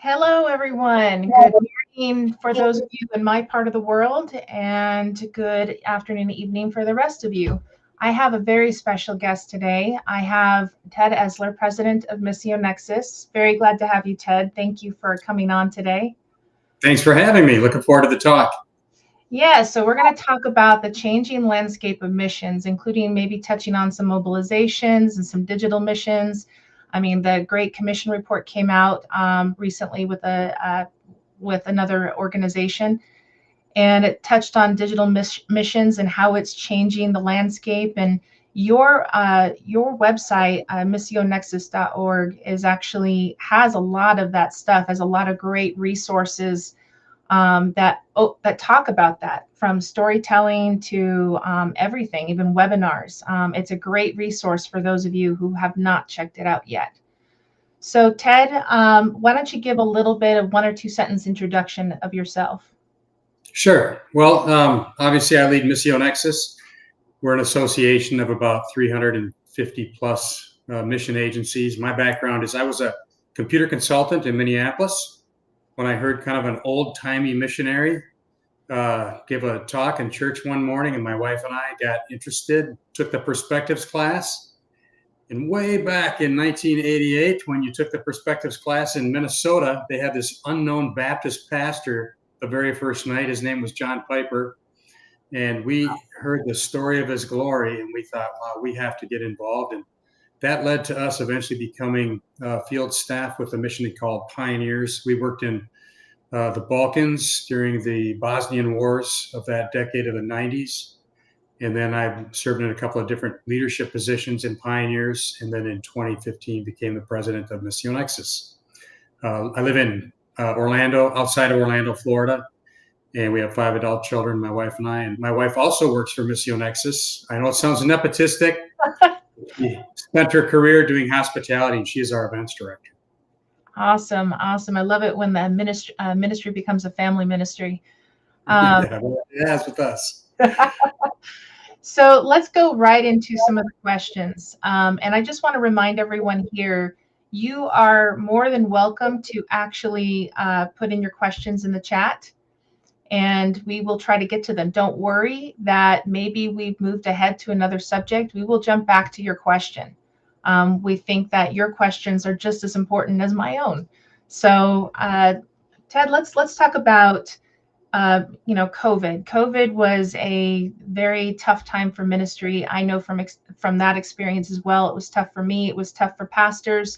Hello, everyone. Good morning for those of you in my part of the world, and good afternoon, evening for the rest of you. I have a very special guest today. I have Ted Esler, president of Missio Nexus. Very glad to have you, Ted. Thank you for coming on today. Thanks for having me. Looking forward to the talk. Yeah, so we're going to talk about the changing landscape of missions, including maybe touching on some mobilizations and some digital missions. I mean, the Great Commission report came out recently with another organization, and it touched on digital missions and how it's changing the landscape. And your website, missionexus.org, is actually has a lot of that stuff, has a lot of great resources that talk about that, from storytelling to everything, even webinars. It's a great resource for those of you who have not checked it out yet. So Ted, why don't you give a little bit of 1 or 2 sentence introduction of yourself? Sure. Well, obviously I lead Missio Nexus. We're an association of about 350 plus mission agencies. My background is I was a computer consultant in Minneapolis when I heard kind of an old-timey missionary give a talk in church one morning, and my wife and I got interested, took the perspectives class. And way back in 1988, when you took the perspectives class in Minnesota, they had this unknown Baptist pastor the very first night. His name was John Piper. And we heard the story of his glory, and we thought, wow, we have to get involved. And that led to us eventually becoming field staff with a mission called Pioneers. We worked in the Balkans during the Bosnian wars of that decade of the 90s. And then I served in a couple of different leadership positions in Pioneers. And then in 2015, became the president of Missio Nexus. I live in Orlando, outside of Orlando, Florida. And we have 5 adult children, my wife and I. And my wife also works for Missio Nexus. I know it sounds nepotistic. She spent her career doing hospitality, and she is our events director. Awesome. Awesome. I love it when the ministry becomes a family ministry. Yeah, that's with us. So let's go right into some of the questions. And I just want to remind everyone here, you are more than welcome to actually put in your questions in the chat, and we will try to get to them. Don't worry that maybe we've moved ahead to another subject. We will jump back to your question. We think that your questions are just as important as my own. So Ted, let's talk about COVID. COVID was a very tough time for ministry. I know from that experience as well. It was tough for me. It was tough for pastors.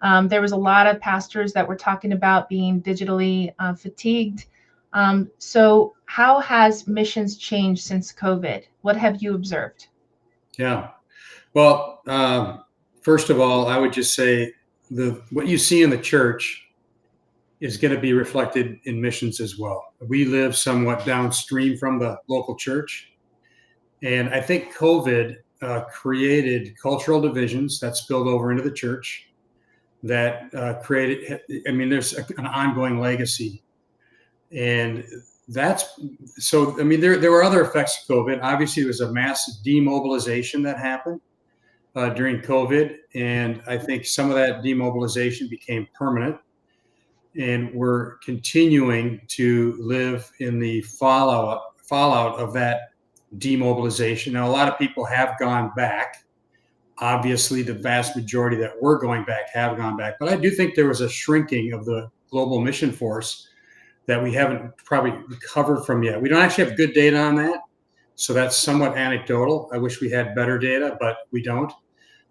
There was a lot of pastors that were talking about being digitally fatigued. So how has missions changed since COVID? What have you observed? Yeah. Well, first of all, I would just say what you see in the church is going to be reflected in missions as well. We live somewhat downstream from the local church. And I think COVID created cultural divisions that spilled over into the church that created, there's an ongoing legacy. And there were other effects of COVID. Obviously, there was a mass demobilization that happened during COVID. And I think some of that demobilization became permanent. And we're continuing to live in the fallout of that demobilization. Now, a lot of people have gone back. Obviously, the vast majority that were going back have gone back. But I do think there was a shrinking of the global mission force that we haven't probably recovered from yet. We don't actually have good data on that. So that's somewhat anecdotal. I wish we had better data, but we don't.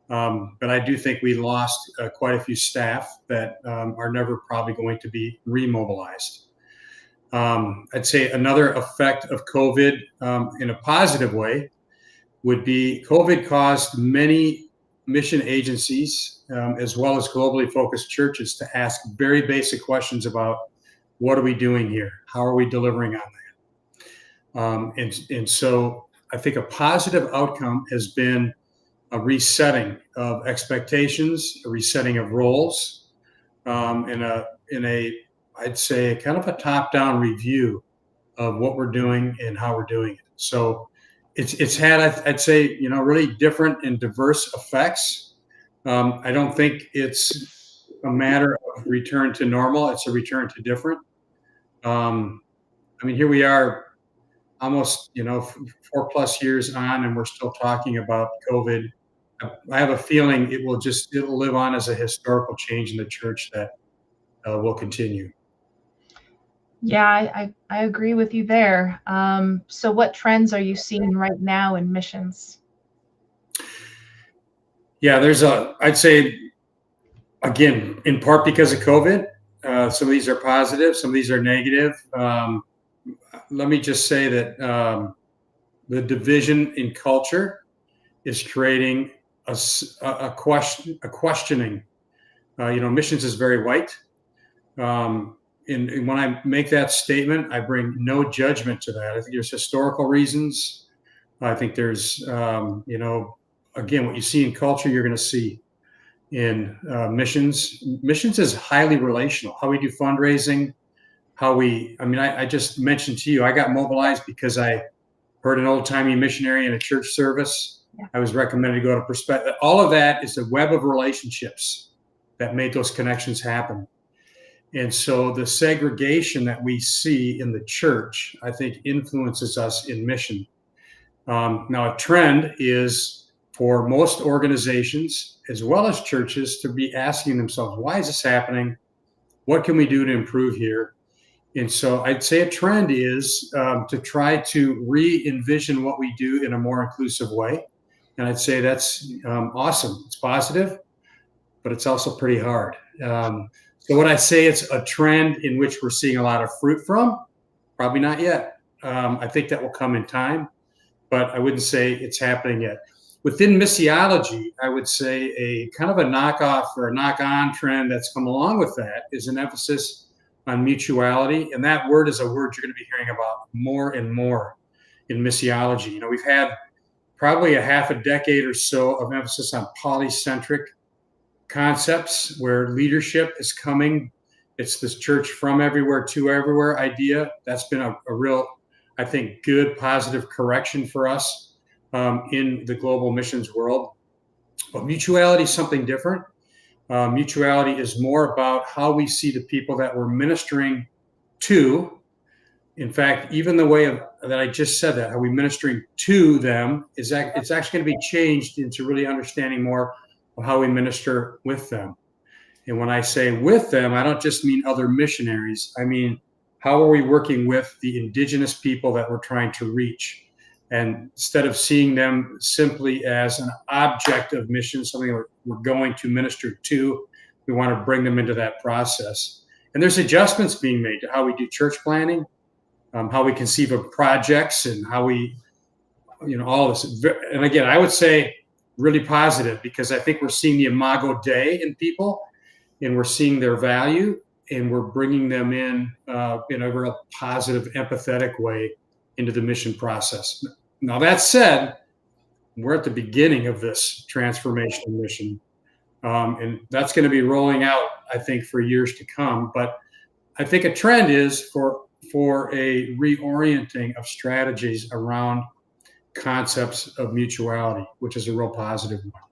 But I do think we lost quite a few staff that are never probably going to be remobilized. I'd say another effect of COVID in a positive way would be COVID caused many mission agencies, as well as globally focused churches, to ask very basic questions about what are we doing here? How are we delivering on that? And so I think a positive outcome has been a resetting of expectations, a resetting of roles, in a I'd say kind of a top-down review of what we're doing and how we're doing it. So it's had, I'd say, really different and diverse effects. I don't think it's a matter of return to normal. It's a return to different. Here we are almost, 4+ years on, and we're still talking about COVID. I have a feeling it'll live on as a historical change in the church that will continue. Yeah, I agree with you there. So what trends are you seeing right now in missions? Yeah, I'd say, again, in part because of COVID, some of these are positive, some of these are negative. Let me just say that the division in culture is creating a questioning. Missions is very white. And when I make that statement, I bring no judgment to that. I think there's historical reasons. I think there's, again, what you see in culture, you're going to see in missions. Missions is highly relational. How we do fundraising, I just mentioned to you, I got mobilized because I heard an old-timey missionary in a church service. Yeah. I was recommended to go to Perspective. All of that is a web of relationships that made those connections happen. And so the segregation that we see in the church, I think, influences us in mission. Now, a trend is for most organizations, as well as churches, to be asking themselves, why is this happening? What can we do to improve here? And so I'd say a trend is to try to re-envision what we do in a more inclusive way. And I'd say that's awesome. It's positive, but it's also pretty hard. So would I say it's a trend in which we're seeing a lot of fruit from? Probably not yet. I think that will come in time, but I wouldn't say it's happening yet. Within missiology, I would say a kind of a knockoff or a knock-on trend that's come along with that is an emphasis on mutuality. And that word is a word you're going to be hearing about more and more in missiology. We've had probably a half a decade or so of emphasis on polycentric concepts where leadership is coming. It's this church from everywhere to everywhere idea. That's been a real, I think, good, positive correction for us in the global missions world. But mutuality is something different. Mutuality is more about how we see the people that we're ministering to. In fact, even the way that I just said that, how we ministering to them, it's actually going to be changed into really understanding more of how we minister with them. And when I say with them, I don't just mean other missionaries. I mean, how are we working with the indigenous people that we're trying to reach? And instead of seeing them simply as an object of mission, something we're going to minister to, we want to bring them into that process. And there's adjustments being made to how we do church planning, how we conceive of projects, and how we, all of this. And again, I would say really positive, because I think we're seeing the imago Dei in people, and we're seeing their value, and we're bringing them in a real positive, empathetic way into the mission process. Now, that said, we're at the beginning of this transformational mission, and that's going to be rolling out, I think, for years to come. But I think a trend is for a reorienting of strategies around concepts of mutuality, which is a real positive one.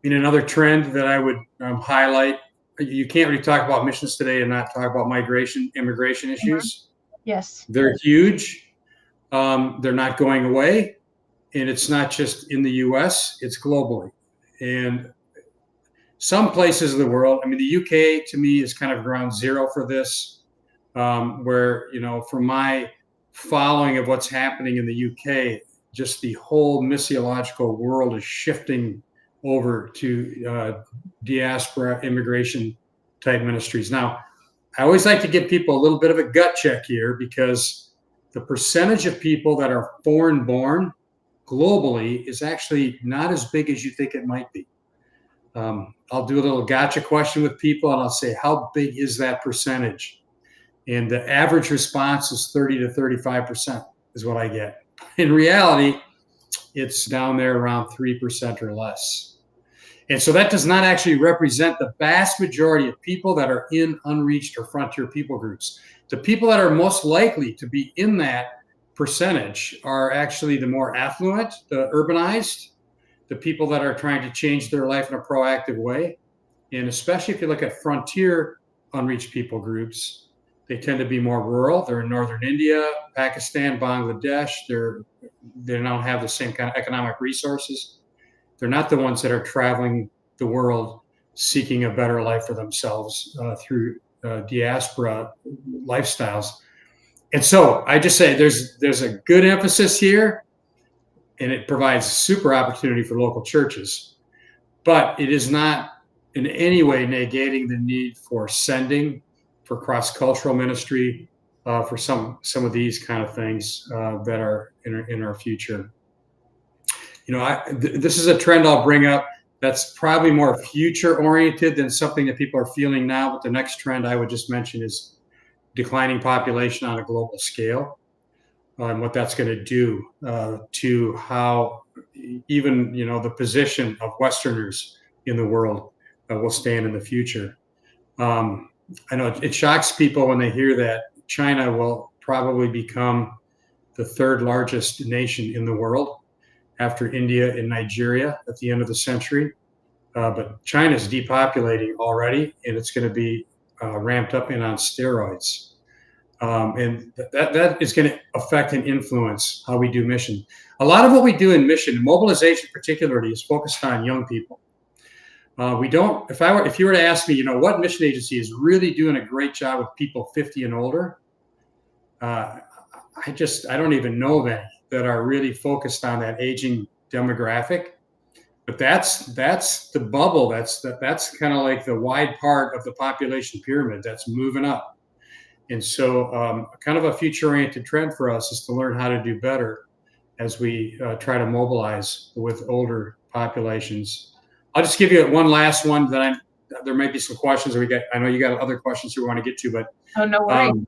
Another trend that I would highlight, you can't really talk about missions today and not talk about immigration issues. Yes. They're huge. They're not going away. And it's not just in the US, it's globally. And some places of the world, the UK to me is kind of ground zero for this, where, from my following of what's happening in the UK, just the whole missiological world is shifting over to diaspora immigration type ministries. Now, I always like to give people a little bit of a gut check here, because the percentage of people that are foreign born globally is actually not as big as you think it might be. I'll do a little gotcha question with people, and I'll say, how big is that percentage? And the average response is 30 to 35% is what I get. In reality, it's down there around 3% or less. And so that does not actually represent the vast majority of people that are in unreached or frontier people groups. The people that are most likely to be in that percentage are actually the more affluent, the urbanized, the people that are trying to change their life in a proactive way. And especially if you look at frontier unreached people groups, They tend to be more rural. They're in northern India, Pakistan, Bangladesh. They don't have the same kind of economic resources. They're not the ones that are traveling the world seeking a better life for themselves through diaspora lifestyles. And so I just say there's a good emphasis here, and it provides super opportunity for local churches, but it is not in any way negating the need for sending, for cross-cultural ministry, for some of these kind of things that are in our future. This is a trend I'll bring up that's probably more future-oriented than something that people are feeling now. But the next trend I would just mention is declining population on a global scale, and what that's going to do to how even the position of Westerners in the world will stand in the future. I know it shocks people when they hear that China will probably become the third largest nation in the world after India and Nigeria at the end of the century. But China is depopulating already, and it's going to be ramped up and on steroids. And that is going to affect and influence how we do mission. A lot of what we do in mission, mobilization particularly, is focused on young people. We don't. If you were to ask me, what mission agency is really doing a great job with people 50 and older, I don't even know of any that are really focused on that aging demographic. But that's the bubble. That's kind of like the wide part of the population pyramid that's moving up. And so kind of a future-oriented trend for us is to learn how to do better as we try to mobilize with older populations. I'll just give you one last one that there might be some questions I know you got other questions you want to get to, but Oh, no worries.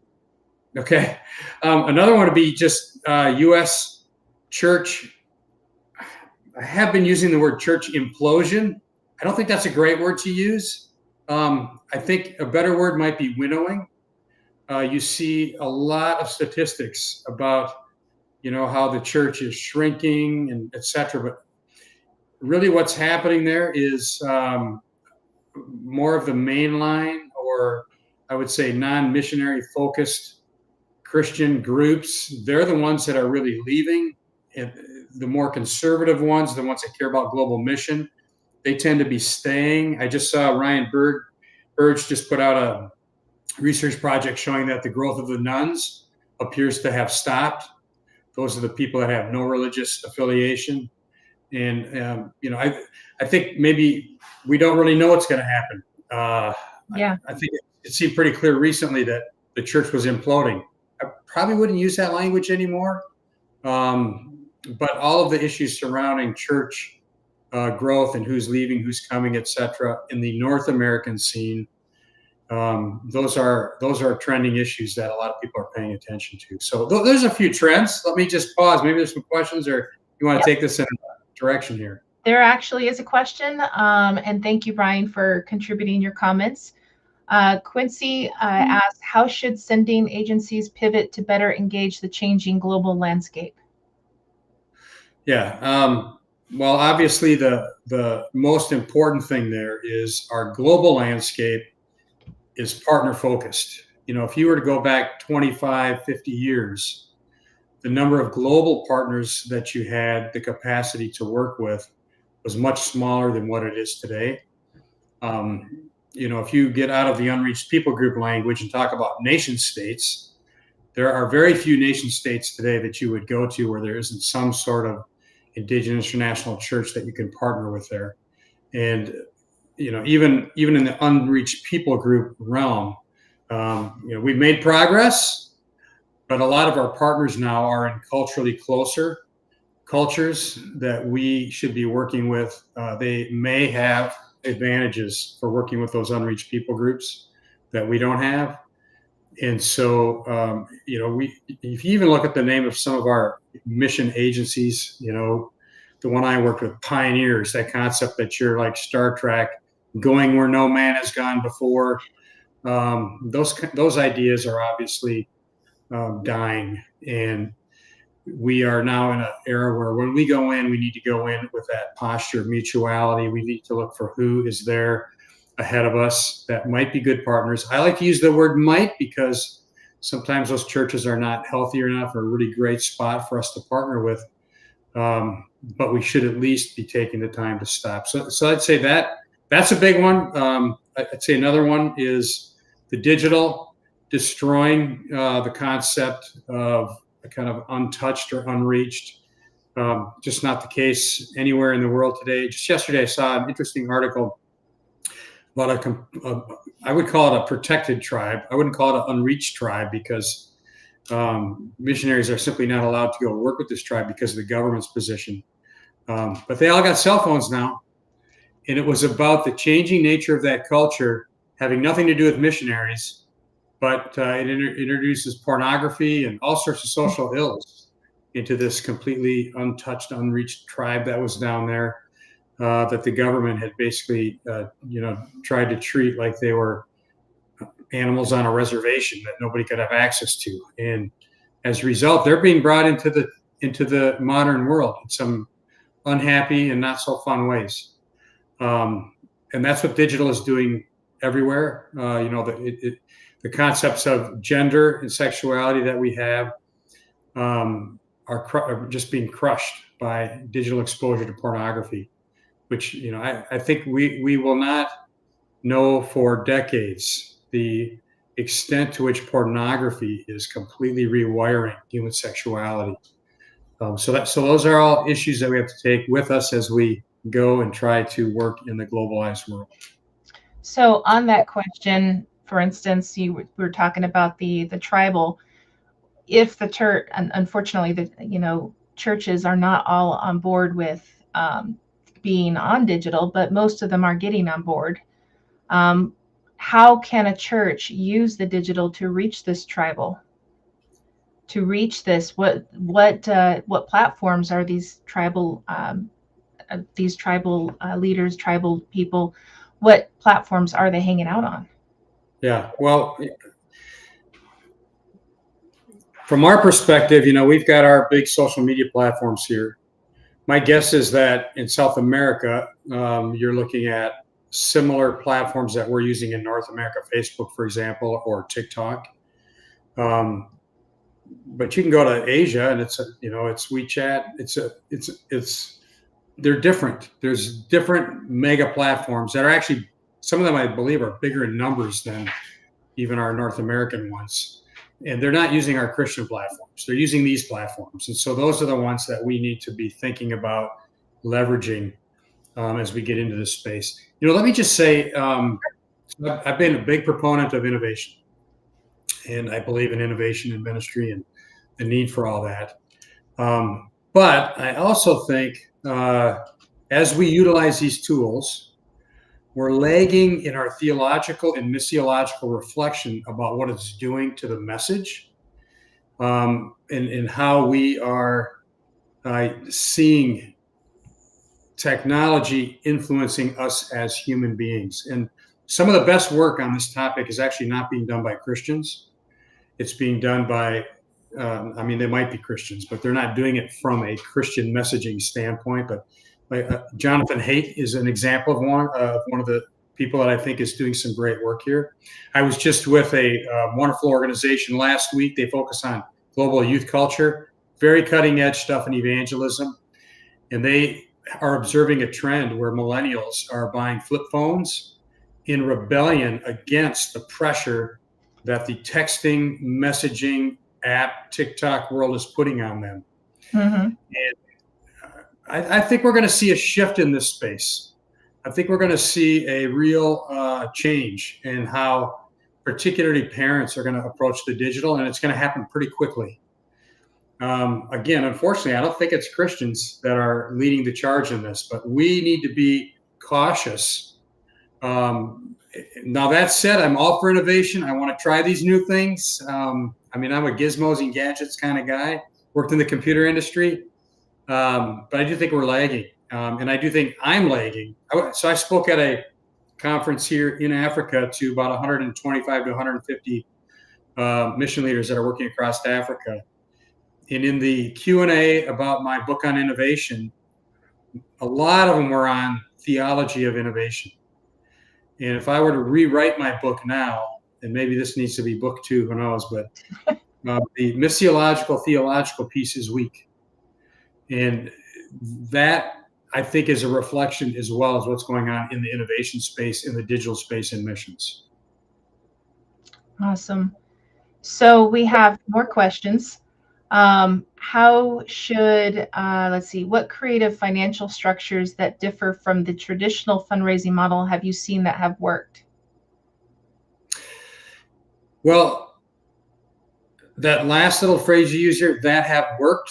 Okay. Another one would be just U.S. church. I have been using the word church implosion. I don't think that's a great word to use. I think a better word might be winnowing. You see a lot of statistics about, how the church is shrinking and et cetera. But really what's happening there is more of the mainline, or I would say non-missionary focused Christian groups. They're the ones that are really leaving. And the more conservative ones, the ones that care about global mission, they tend to be staying. I just saw Ryan Burge just put out a research project showing that the growth of the nuns appears to have stopped. Those are the people that have no religious affiliation. And, I think maybe we don't really know what's going to happen. Yeah. I think it seemed pretty clear recently that the church was imploding. I probably wouldn't use that language anymore. But all of the issues surrounding church growth and who's leaving, who's coming, et cetera, in the North American scene, those are trending issues that a lot of people are paying attention to. So there's a few trends. Let me just pause. Maybe there's some questions, or you want to take this in a direction here. There actually is a question, and thank you, Brian, for contributing your comments. Quincy asked, how should sending agencies pivot to better engage the changing global landscape? Yeah. Well, obviously, the most important thing there is our global landscape is partner focused. If you were to go back 25, 50 years, the number of global partners that you had the capacity to work with was much smaller than what it is today. If you get out of the unreached people group language and talk about nation states, there are very few nation states today that you would go to where there isn't some sort of indigenous international church that you can partner with there. And even in the unreached people group realm, we've made progress, but a lot of our partners now are in culturally closer cultures that we should be working with. They may have advantages for working with those unreached people groups that we don't have. And so, if you even look at the name of some of our mission agencies, the one I worked with, Pioneers, that concept that you're like Star Trek, going where no man has gone before. Those ideas are obviously dying, and we are now in an era where when we go in, we need to go in with that posture of mutuality. We need to look for who is there ahead of us that might be good partners. I like to use the word might because Sometimes those churches are not healthy enough or a really great spot for us to partner with. But we should at least be taking the time to stop. So I'd say that's a big one. I'd say another one is the digital destroying the concept of a kind of untouched or unreached. Just not the case anywhere in the world today. Just yesterday, I saw an interesting article about I would call it a protected tribe. I wouldn't call it an unreached tribe because missionaries are simply not allowed to go work with this tribe because of the government's position. But they all got cell phones now. And it was about the changing nature of that culture, having nothing to do with missionaries, but it introduces pornography and all sorts of social ills into this completely untouched, unreached tribe that was down there, that the government had basically, tried to treat like they were animals on a reservation that nobody could have access to. And as a result, they're being brought into the modern world in some unhappy and not so fun ways. And that's what digital is doing everywhere. The concepts of gender and sexuality that we have are just being crushed by digital exposure to pornography, which, I think we will not know for decades the extent to which pornography is completely rewiring human sexuality. So those are all issues that we have to take with us as we go and try to work in the globalized world. So on that question, for instance, we were talking about the tribal. If the church, unfortunately, churches are not all on board with being on digital, but most of them are getting on board. How can a church use the digital to reach this tribal? To reach this, what platforms are these tribal leaders, tribal people? What platforms are they hanging out on? Yeah, well, from our perspective, we've got our big social media platforms here. My guess is that in South America, you're looking at similar platforms that we're using in North America, Facebook, for example, or TikTok. But you can go to Asia and it's WeChat. They're different. There's different mega platforms that are actually, some of them I believe are bigger in numbers than even our North American ones. And they're not using our Christian platforms. They're using these platforms. And so those are the ones that we need to be thinking about leveraging as we get into this space. Let me just say, I've been a big proponent of innovation. And I believe in innovation in ministry and the need for all that. But I also think as we utilize these tools, we're lagging in our theological and missiological reflection about what it's doing to the message, and how we are seeing technology influencing us as human beings. And some of the best work on this topic is actually not being done by Christians. It's being done by, they might be Christians, but they're not doing it from a Christian messaging standpoint. But Jonathan Haidt is an example of one of the people that I think is doing some great work here. I was just with a wonderful organization last week. They focus on global youth culture, very cutting edge stuff in evangelism. And they are observing a trend where millennials are buying flip phones in rebellion against the pressure that the texting, messaging app, TikTok world is putting on them. Mm-hmm. And I think we're going to see a shift in this space. I think we're going to see a real change in how particularly parents are going to approach the digital, and it's going to happen pretty quickly. Again, unfortunately, I don't think it's Christians that are leading the charge in this, but we need to be cautious. Now, that said, I'm all for innovation. I want to try these new things. I'm a gizmos and gadgets kind of guy, worked in the computer industry. But I do think we're lagging. And I do think I'm lagging. So I spoke at a conference here in Africa to about 125 to 150 mission leaders that are working across Africa. And in the Q&A about my book on innovation, a lot of them were on theology of innovation. And if I were to rewrite my book now, and maybe this needs to be book 2, who knows, but the missiological theological piece is weak. And that, I think, is a reflection as well as what's going on in the innovation space, in the digital space, in missions. Awesome. So we have more questions. How should, let's see, what creative financial structures that differ from the traditional fundraising model have you seen that have worked? Well, that last little phrase you use here, that have worked.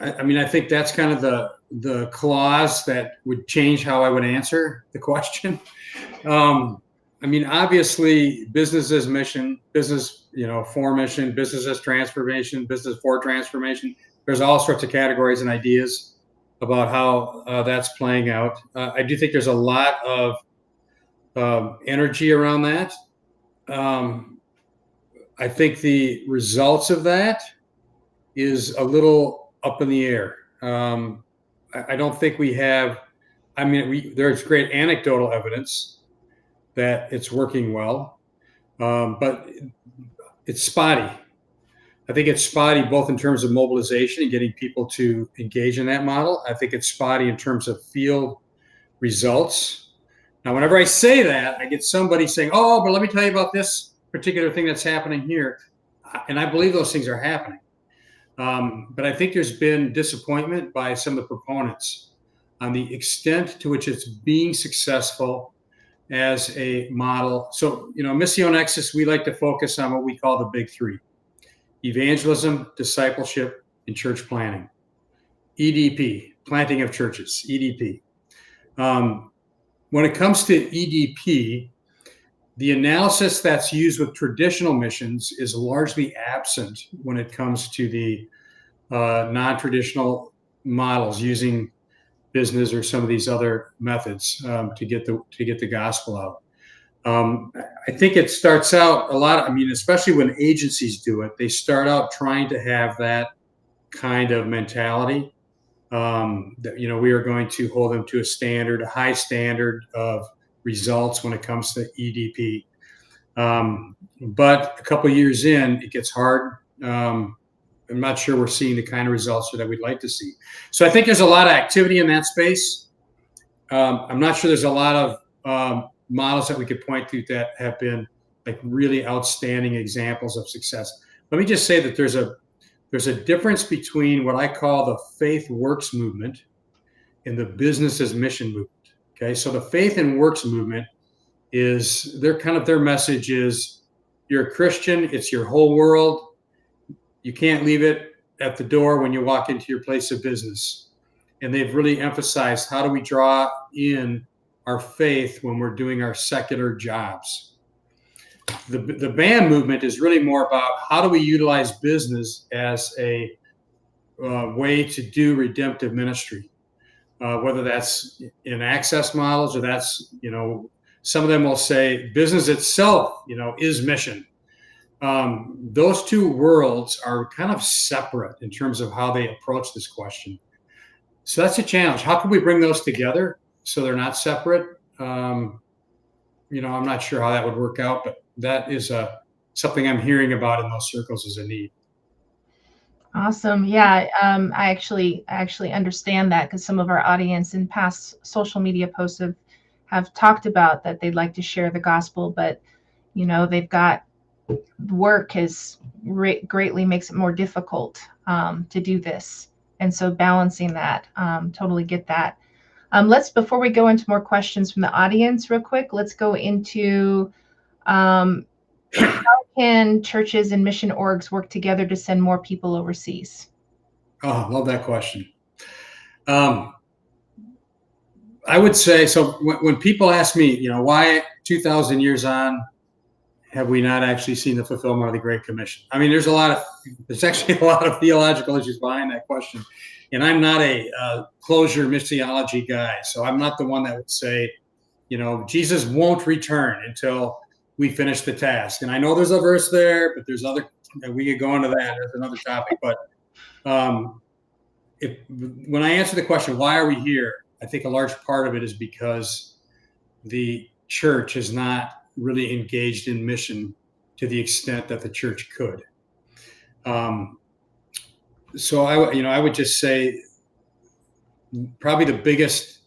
I mean, I think that's kind of the clause that would change how I would answer the question. I mean, obviously, business as mission, business, for mission, business as transformation, business for transformation. There's all sorts of categories and ideas about how that's playing out. I do think there's a lot of energy around that. I think the results of that is a little up in the air. I don't think we have. I mean, there's great anecdotal evidence that it's working well, but it's spotty. I think it's spotty both in terms of mobilization and getting people to engage in that model. I think it's spotty in terms of field results. Now, whenever I say that, I get somebody saying, "Oh, but let me tell you about this particular thing that's happening here," and I believe those things are happening. But I think there's been disappointment by some of the proponents on the extent to which it's being successful as a model. So, Missio Nexus, we like to focus on what we call the big 3: evangelism, discipleship, and church planting. EDP, planting of churches, EDP. When it comes to EDP, the analysis that's used with traditional missions is largely absent when it comes to the non-traditional models using business or some of these other methods to get the gospel out. I think it starts out a lot. I mean, especially when agencies do it, they start out trying to have that kind of mentality that we are going to hold them to a high standard of results when it comes to EDP. But a couple of years in, it gets hard. I'm not sure we're seeing the kind of results that we'd like to see. So I think there's a lot of activity in that space. I'm not sure there's a lot of models that we could point to that have been like really outstanding examples of success. Let me just say that there's a difference between what I call the faith works movement and the business as mission movement. Okay, so the faith and works movement is their message is, you're a Christian, it's your whole world. You can't leave it at the door when you walk into your place of business. And they've really emphasized, how do we draw in our faith when we're doing our secular jobs? The BAM movement is really more about, how do we utilize business as a way to do redemptive ministry, whether that's in access models or that's, some of them will say business itself, is mission. Those two worlds are kind of separate in terms of how they approach this question. So that's a challenge. How can we bring those together so they're not separate? I'm not sure how that would work out, but that is something I'm hearing about in those circles as a need. Awesome. Yeah, I actually understand that, because some of our audience in past social media posts have talked about that they'd like to share the gospel, but they've got work has greatly makes it more difficult to do this, and so balancing that, totally get that. Before we go into more questions from the audience real quick, let's go into how can churches and mission orgs work together to send more people overseas? Oh, love that question. I would say, so when people ask me, why 2,000 years on have we not actually seen the fulfillment of the Great Commission? I mean, there's actually a lot of theological issues behind that question. And I'm not a closure missiology guy. So I'm not the one that would say, Jesus won't return until we finish the task. And I know there's a verse there, but there's other, we could go into that. There's another topic. But when I answer the question, why are we here? I think a large part of it is because the church has not really engaged in mission to the extent that the church could. So I would just say probably the biggest,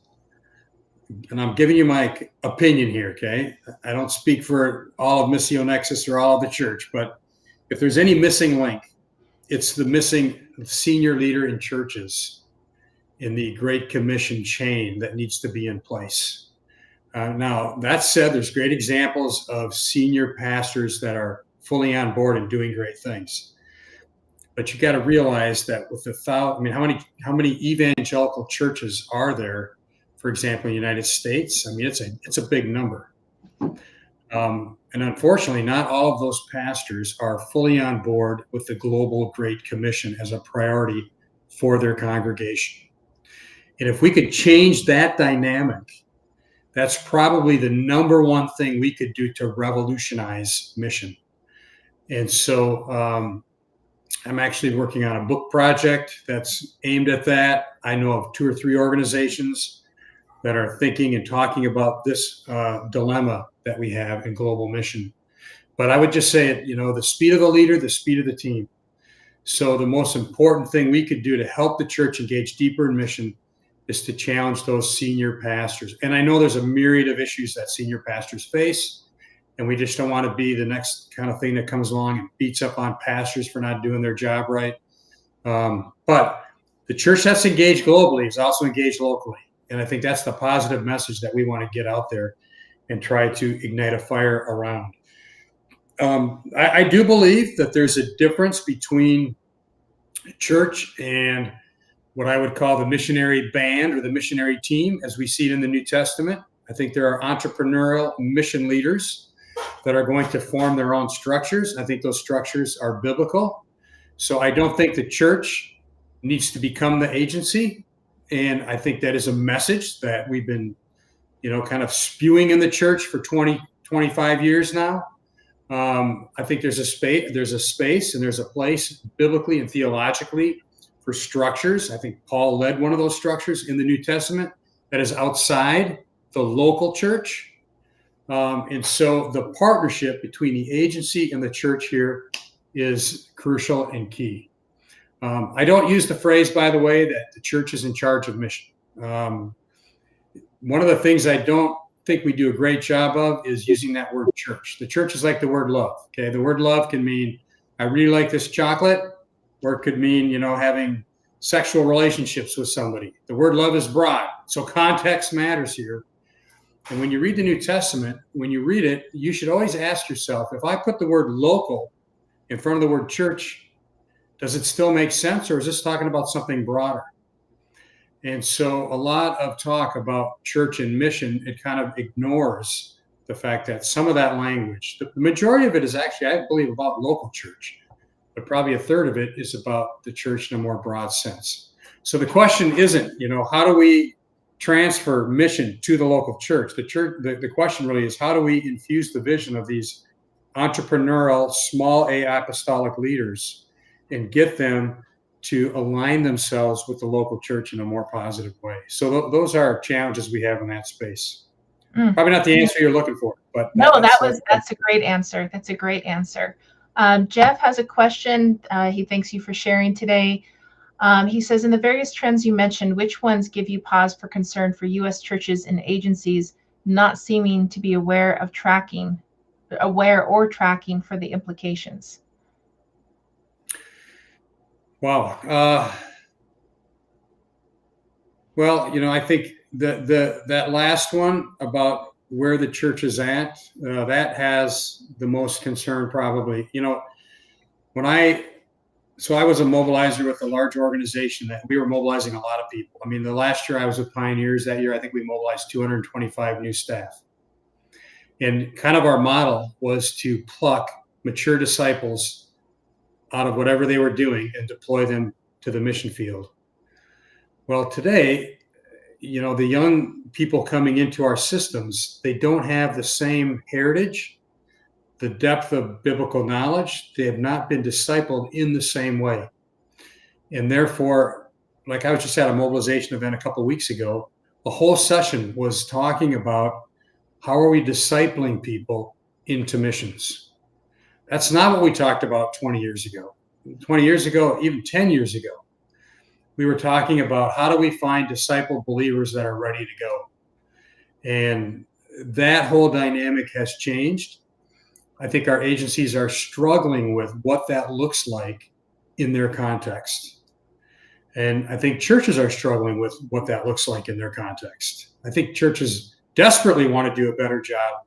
and I'm giving you my opinion here, okay? I don't speak for all of Missio Nexus or all of the church, but if there's any missing link, it's the missing senior leader in churches in the Great Commission chain that needs to be in place. Now, that said, there's great examples of senior pastors that are fully on board and doing great things. But you got to realize that with how many evangelical churches are there, for example, in the United States? I mean, it's a big number. And unfortunately, not all of those pastors are fully on board with the global Great Commission as a priority for their congregation. And if we could change that dynamic, that's probably the number one thing we could do to revolutionize mission. And so I'm actually working on a book project that's aimed at that. I know of 2 or 3 organizations that are thinking and talking about this dilemma that we have in global mission. But I would just say it, the speed of the leader, the speed of the team. So the most important thing we could do to help the church engage deeper in mission is to challenge those senior pastors. And I know there's a myriad of issues that senior pastors face, and we just don't want to be the next kind of thing that comes along and beats up on pastors for not doing their job right. But the church that's engaged globally is also engaged locally. And I think that's the positive message that we want to get out there and try to ignite a fire around. I do believe that there's a difference between church and what I would call the missionary band or the missionary team as we see it in the New Testament. I think there are entrepreneurial mission leaders that are going to form their own structures. I think those structures are biblical. So I don't think the church needs to become the agency. And I think that is a message that we've been, kind of spewing in the church for 20, 25 years now. I think there's a space and there's a place biblically and theologically for structures. I think Paul led one of those structures in the New Testament that is outside the local church. And so the partnership between the agency and the church here is crucial and key. I don't use the phrase, by the way, that the church is in charge of mission. One of the things I don't think we do a great job of is using that word church. The church is like the word love. Okay, the word love can mean I really like this chocolate, or it could mean having sexual relationships with somebody. The word love is broad, so context matters here. And when you read the New Testament, when you read it, you should always ask yourself, if I put the word local in front of the word church, does it still make sense, or is this talking about something broader? And so a lot of talk about church and mission, it kind of ignores the fact that some of that language, the majority of it is actually, I believe, about local church, but probably a third of it is about the church in a more broad sense. So the question isn't, how do we transfer mission to the local church? The question really is, how do we infuse the vision of these entrepreneurial, small A apostolic leaders and get them to align themselves with the local church in a more positive way? So those are challenges we have in that space. Probably not the answer you're looking for, but that's a great answer. That's a great answer. Jeff has a question. He thanks you for sharing today. He says, in the various trends you mentioned, which ones give you pause for concern for U.S. churches and agencies not seeming to be aware or tracking for the implications? Wow. Well, I think that last one about where the church is at, that has the most concern probably. So I was a mobilizer with a large organization that we were mobilizing a lot of people. I mean, the last year I was with Pioneers, that year I think we mobilized 225 new staff. And kind of our model was to pluck mature disciples out of whatever they were doing and deploy them to the mission field. Well, today, the young people coming into our systems, they don't have the same heritage, the depth of biblical knowledge. They have not been discipled in the same way. And therefore, like I was just at a mobilization event a couple of weeks ago, the whole session was talking about how are we discipling people into missions. That's not what we talked about 20 years ago. 20 years ago, even 10 years ago, we were talking about how do we find disciple believers that are ready to go. And that whole dynamic has changed. I think our agencies are struggling with what that looks like in their context. And I think churches are struggling with what that looks like in their context. I think churches desperately want to do a better job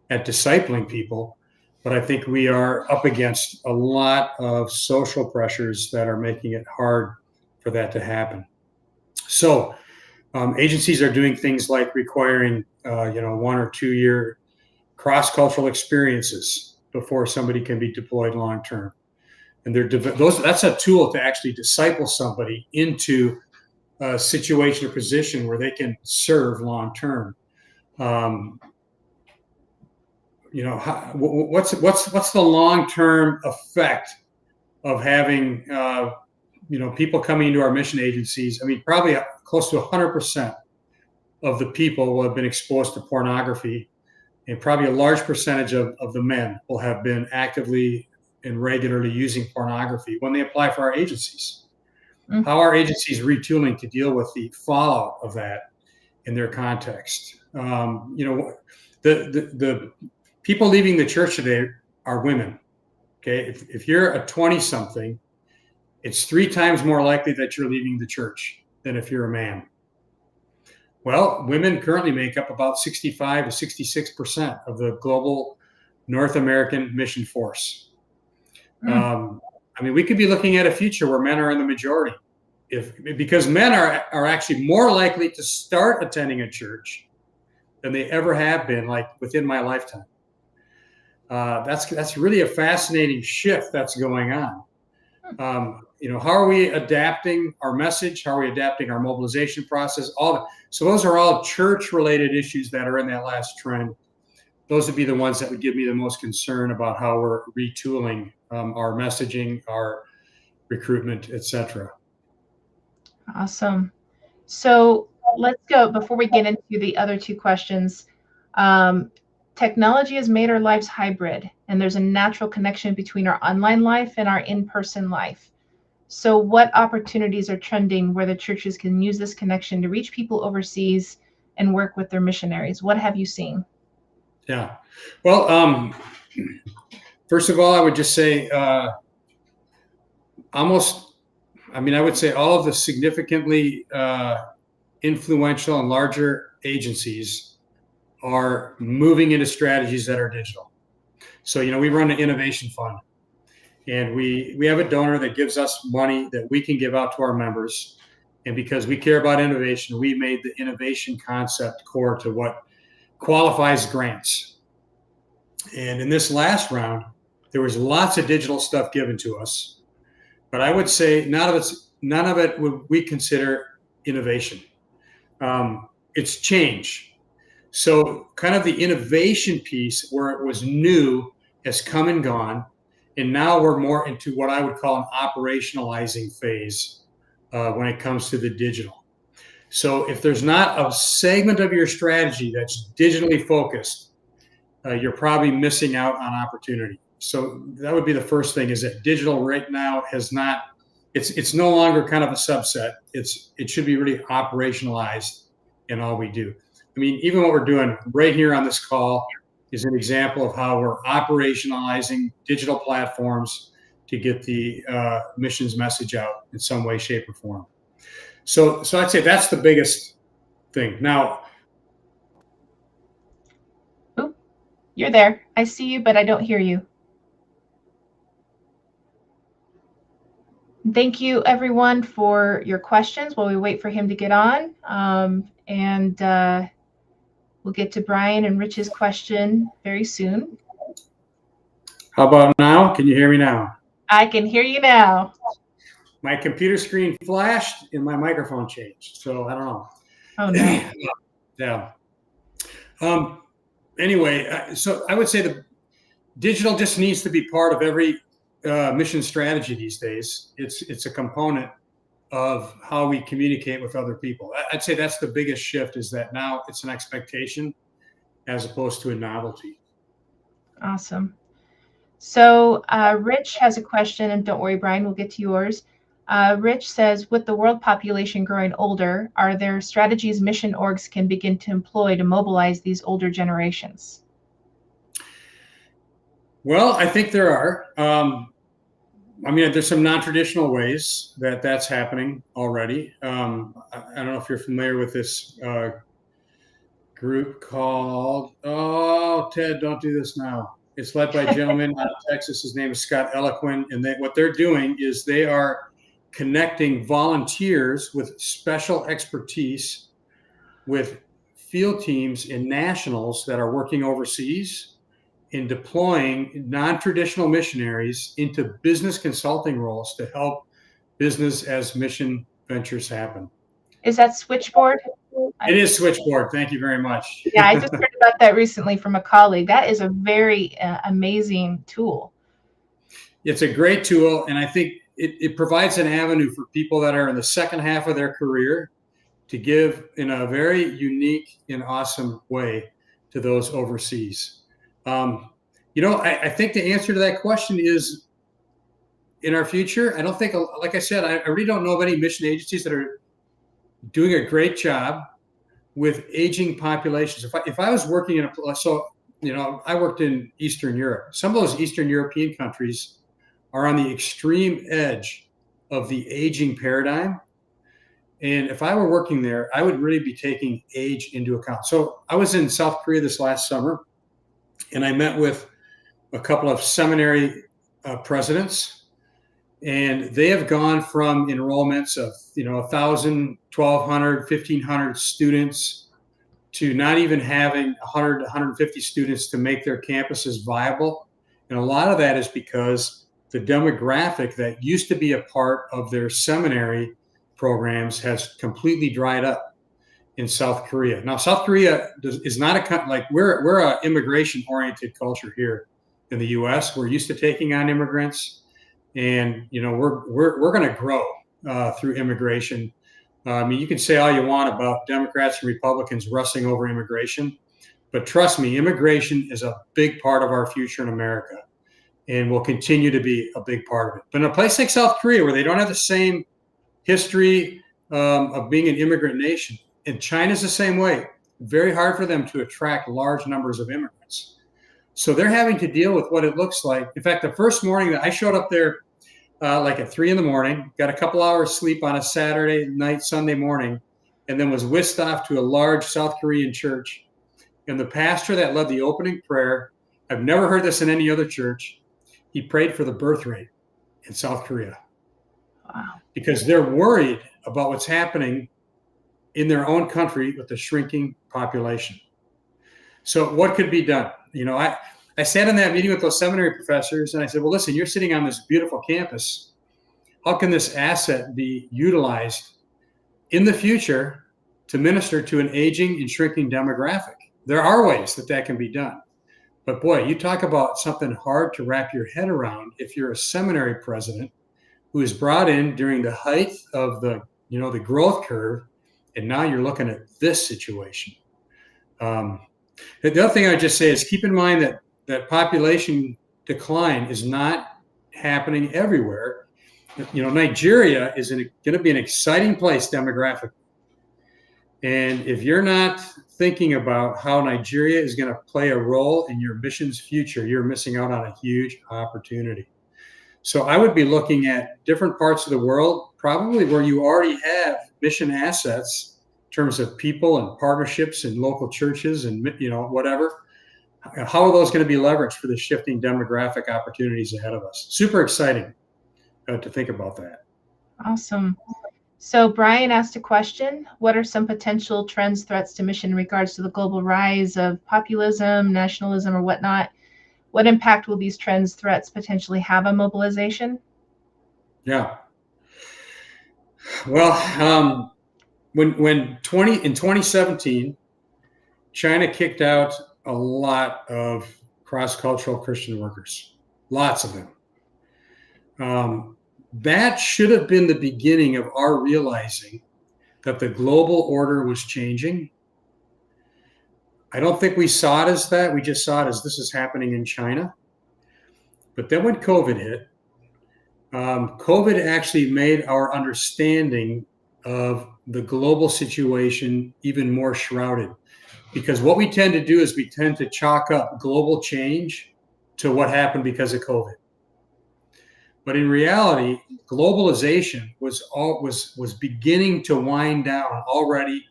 at discipling people, but I think we are up against a lot of social pressures that are making it hard for that to happen. So agencies are doing things like requiring 1 or 2 year cross-cultural experiences before somebody can be deployed long-term. And that's a tool to actually disciple somebody into a situation or position where they can serve long-term. What's the long-term effect of having people coming into our mission agencies? I mean, probably close to 100% of the people will have been exposed to pornography, and probably a large percentage of the men will have been actively and regularly using pornography when they apply for our agencies. Mm-hmm. How are agencies retooling to deal with the fallout of that in their context? The people leaving the church today are women. Okay, if you're a 20-something, it's 3 times more likely that you're leaving the church than if you're a man. Well, women currently make up about 65 to 66% of the global North American mission force. We could be looking at a future where men are in the majority, because men are actually more likely to start attending a church than they ever have been, like within my lifetime. That's really a fascinating shift that's going on. How are we adapting our message? How are we adapting our mobilization process? So those are all church-related issues that are in that last trend. Those would be the ones that would give me the most concern about how we're retooling our messaging, our recruitment, etc. Awesome. So let's go, before we get into the other 2 questions. Technology has made our lives hybrid, and there's a natural connection between our online life and our in-person life. So what opportunities are trending where the churches can use this connection to reach people overseas and work with their missionaries? What have you seen? Yeah. Well, first of all, I would just say I would say all of the significantly influential and larger agencies are moving into strategies that are digital. So, we run an innovation fund, and we have a donor that gives us money that we can give out to our members. And because we care about innovation, we made the innovation concept core to what qualifies grants. And in this last round, there was lots of digital stuff given to us, but I would say none of it would we consider innovation. It's change. So kind of the innovation piece where it was new has come and gone. And now we're more into what I would call an operationalizing phase when it comes to the digital. So if there's not a segment of your strategy that's digitally focused, you're probably missing out on opportunity. So that would be the first thing, is that digital right now it's no longer kind of a subset. It should be really operationalized in all we do. Even what we're doing right here on this call is an example of how we're operationalizing digital platforms to get the missions message out in some way, shape, or form. So I'd say that's the biggest thing. Now, you're there. I see you, but I don't hear you. Thank you, everyone, for your questions while we wait for him to get on. We'll get to Brian and Rich's question very soon. How about now? Can you hear me now? I can hear you now. My computer screen flashed and my microphone changed, so I don't know. Oh, no. Yeah. Anyway, so I would say the digital just needs to be part of every mission strategy these days. It's a component of how we communicate with other people. I'd say that's the biggest shift, is that now it's an expectation as opposed to a novelty. Awesome. So Rich has a question, and don't worry, Brian, we'll get to yours. Rich says, with the world population growing older, are there strategies mission orgs can begin to employ to mobilize these older generations? Well, I think there are. I mean, there's some non-traditional ways that that's happening already. I don't know if you're familiar with this group called, oh, Ted, don't do this now. It's led by a gentleman out of Texas. His name is Scott Eloquin. And what they're doing is they are connecting volunteers with special expertise with field teams and nationals that are working overseas in deploying non-traditional missionaries into business consulting roles to help business as mission ventures happen. Is that Switchboard? It is Switchboard. Thank you very much. Yeah, I just heard about that recently from a colleague. That is a very amazing tool. It's a great tool, and I think it provides an avenue for people that are in the second half of their career to give in a very unique and awesome way to those overseas. I think the answer to that question is in our future. I don't think, like I said, I really don't know of any mission agencies that are doing a great job with aging populations. If I was working in I worked in Eastern Europe. Some of those Eastern European countries are on the extreme edge of the aging paradigm. And if I were working there, I would really be taking age into account. So I was in South Korea this last summer, and I met with a couple of seminary presidents, and they have gone from enrollments of 1,000, 1,200, 1,500 students to not even having 100, 150 students to make their campuses viable. And a lot of that is because the demographic that used to be a part of their seminary programs has completely dried up in South Korea. Now, South Korea is not a country like we're an immigration-oriented culture here in the U.S. We're used to taking on immigrants, and we're going to grow through immigration. I mean, you can say all you want about Democrats and Republicans wrestling over immigration, but trust me, immigration is a big part of our future in America, and will continue to be a big part of it. But in a place like South Korea, where they don't have the same history of being an immigrant nation, and China's the same way, very hard for them to attract large numbers of immigrants. So they're having to deal with what it looks like. In fact, the first morning that I showed up there, like at 3 a.m, got a couple hours sleep on a Saturday night, Sunday morning, and then was whisked off to a large South Korean church. And the pastor that led the opening prayer, I've never heard this in any other church, he prayed for the birth rate in South Korea. Wow. Because they're worried about what's happening in their own country with the shrinking population. So what could be done? I sat in that meeting with those seminary professors, and I said, well, listen, you're sitting on this beautiful campus. How can this asset be utilized in the future to minister to an aging and shrinking demographic? There are ways that can be done. But boy, you talk about something hard to wrap your head around if you're a seminary president who is brought in during the height of the growth curve, and now you're looking at this situation. The other thing I would just say is keep in mind that population decline is not happening everywhere. Nigeria is going to be an exciting place demographically. And if you're not thinking about how Nigeria is going to play a role in your mission's future, you're missing out on a huge opportunity. So I would be looking at different parts of the world, probably where you already have mission assets in terms of people and partnerships and local churches and whatever. How are those going to be leveraged for the shifting demographic opportunities ahead of us? Super exciting to think about that. Awesome. So Brian asked a question: what are some potential trends, threats to mission in regards to the global rise of populism, nationalism, or whatnot? What impact will these trends, threats potentially have on mobilization? Yeah. Well, in 2017, China kicked out a lot of cross-cultural Christian workers, lots of them. That should have been the beginning of our realizing that the global order was changing. I don't think we saw it as that. We just saw it as this is happening in China. But then when COVID hit, COVID actually made our understanding of the global situation even more shrouded. Because what we tend to do is we tend to chalk up global change to what happened because of COVID. But in reality, globalization was beginning to wind down already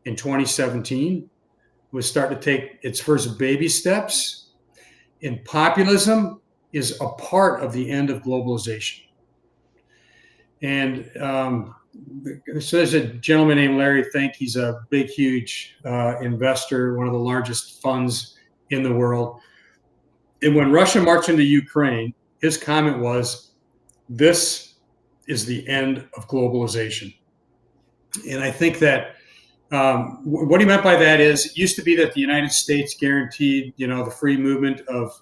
in 2017. Was starting to take its first baby steps. And populism is a part of the end of globalization. And so there's a gentleman named Larry Fink. He's a big, huge investor, one of the largest funds in the world. And when Russia marched into Ukraine, his comment was, "This is the end of globalization." And I think that what he meant by that is it used to be that the United States guaranteed, the free movement of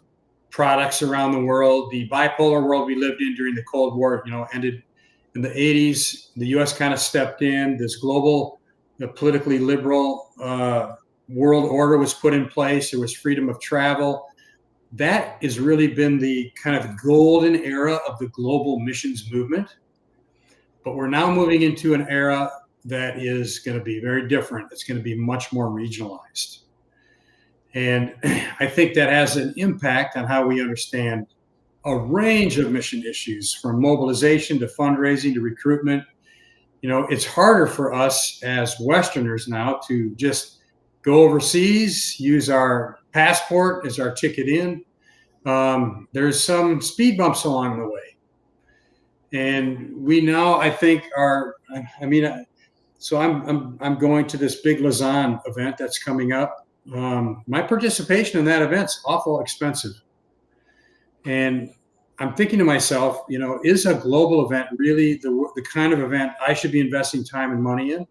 products around the world. The bipolar world we lived in during the Cold War, ended in the 80s. The U.S. kind of stepped in. This global, politically liberal world order was put in place. There was freedom of travel. That has really been the kind of golden era of the global missions movement. But we're now moving into an era that is going to be very different. It's going to be much more regionalized. And I think that has an impact on how we understand a range of mission issues, from mobilization to fundraising to recruitment. It's harder for us as Westerners now to just go overseas, use our passport as our ticket in. There's some speed bumps along the way. And we now, I think, so I'm going to this big Lausanne event that's coming up. My participation in that event's awful expensive. And I'm thinking to myself, is a global event really the kind of event I should be investing time and money in?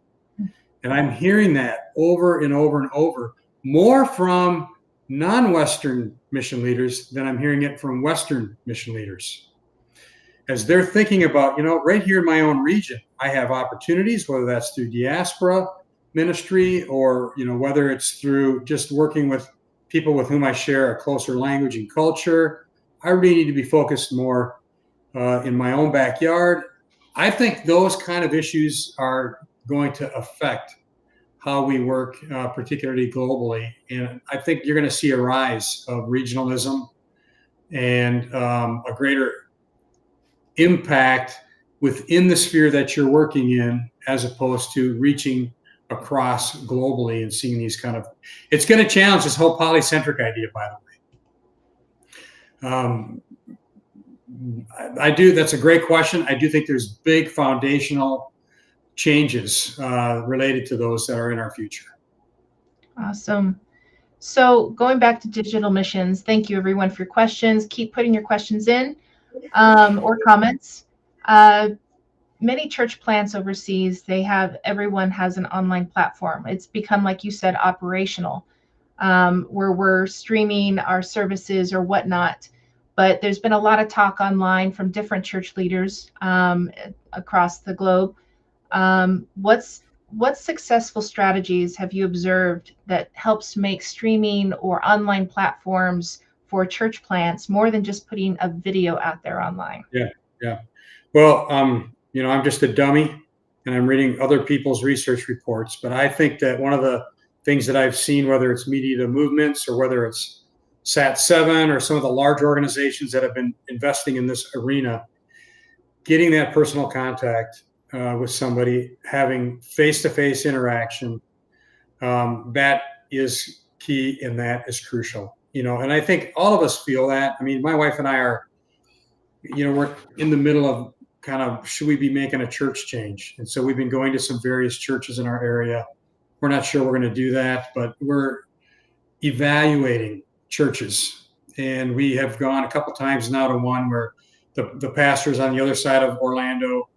And I'm hearing that over and over and over, more from non-Western mission leaders than I'm hearing it from Western mission leaders. As they're thinking about, right here in my own region, I have opportunities, whether that's through diaspora ministry or, whether it's through just working with people with whom I share a closer language and culture. I really need to be focused more in my own backyard. I think those kind of issues are going to affect how we work, particularly globally. And I think you're going to see a rise of regionalism and a greater impact within the sphere that you're working in, as opposed to reaching across globally and seeing these it's going to challenge this whole polycentric idea, by the way. That's a great question. I do think there's big foundational changes related to those that are in our future. Awesome. So going back to digital missions, thank you everyone for your questions. Keep putting your questions in or comments. Many church plants overseas, everyone has an online platform. It's become, like you said, operational, where we're streaming our services or whatnot. But there's been a lot of talk online from different church leaders across the globe. What successful strategies have you observed that helps make streaming or online platforms for church plants more than just putting a video out there online? Yeah. Well, I'm just a dummy and I'm reading other people's research reports, but I think that one of the things that I've seen, whether it's Media to Movements or whether it's SAT7 or some of the large organizations that have been investing in this arena, getting that personal contact with somebody, having face-to-face interaction, that is key and that is crucial. And I think all of us feel that. I mean, my wife and I are, we're in the middle of should we be making a church change? And so we've been going to some various churches in our area. We're not sure we're going to do that, but we're evaluating churches. And we have gone a couple times now to one where the pastor's on the other side of Orlando.